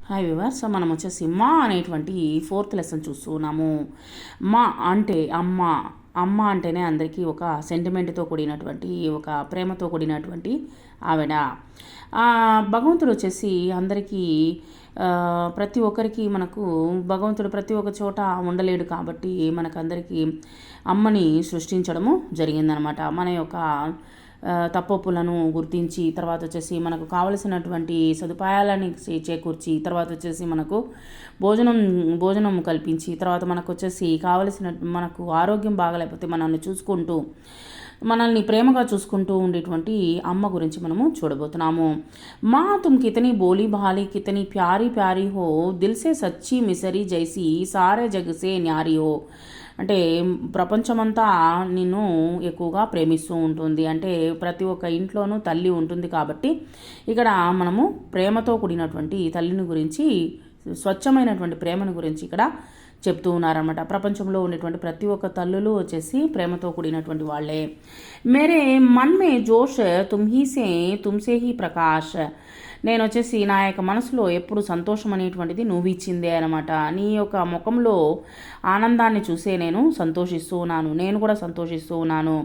Hi viewers, మనం వచ్చేసి మా అనేటువంటి 4th లెసన్ చూస్తున్నాము. మా అంటే అమ్మ. అమ్మ అంటేనే అందరికీ ఒక సెంటిమెంట్తో కూడినటువంటి, ఒక ప్రేమతో కూడినటువంటి ఆవిడ. భగవంతుడు వచ్చేసి అందరికీ ప్రతి ఒక్కరికి మనకు భగవంతుడు ప్రతి ఒక్క చోట ఉండలేడు కాబట్టి మనకందరికీ అమ్మని సృష్టించడము జరిగిందనమాట. మన యొక్క తప్పొప్పులను గుర్తించి, తర్వాత వచ్చేసి మనకు కావలసినటువంటి సదుపాయాలని చేకూర్చి, తర్వాత వచ్చేసి మనకు భోజనం కల్పించి, తర్వాత మనకు వచ్చేసి కావలసిన మనకు ఆరోగ్యం బాగలేకపోతే మనల్ని చూసుకుంటూ, మనల్ని ప్రేమగా చూసుకుంటూ ఉండేటువంటి అమ్మ గురించి మనము చూడబోతున్నాము. మా తుమ్ కితనీ బోలీ భాలి కితనీ ప్యారీ ప్యారీ హో, దిల్సే సచ్చి మిసరీ జైసి సారే జగసే న్యారీ హో. అంటే ప్రపంచమంతా నిన్ను ఎక్కువగా ప్రేమిస్తూ ఉంటుంది. అంటే ప్రతి ఒక్క ఇంట్లోనూ తల్లి ఉంటుంది కాబట్టి ఇక్కడ మనము ప్రేమతో కూడినటువంటి తల్లిని గురించి, స్వచ్ఛమైనటువంటి ప్రేమను గురించి ఇక్కడ చెప్తూ ఉన్నారనమాట. ప్రపంచంలో ఉండేటువంటి ప్రతి ఒక్క తల్లులు వచ్చేసి ప్రేమతో కూడినటువంటి వాళ్ళే. మేరే మన్ మే జోష్ తుమ్సే హీ ప్రకాష్. నేను వచ్చేసి నా యొక్క మనసులో ఎప్పుడు సంతోషం అనేటువంటిది నువ్వు ఇచ్చిందే అనమాట. నీ యొక్క ముఖంలో ఆనందాన్ని చూసే నేను సంతోషిస్తూ ఉన్నాను, నేను కూడా సంతోషిస్తూ ఉన్నాను.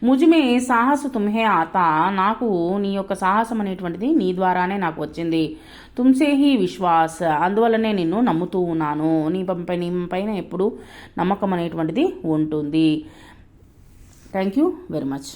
ముజిమే సాహస తుమ్హే ఆత. నాకు నీ యొక్క సాహసం అనేటువంటిది నీ ద్వారానే నాకు వచ్చింది. తుమ్సే హీ విశ్వాస్. అందువల్లనే నిన్ను నమ్ముతూ ఉన్నాను. నీ పైన ఎప్పుడు నమ్మకం అనేటువంటిది ఉంటుంది. Thank you very much.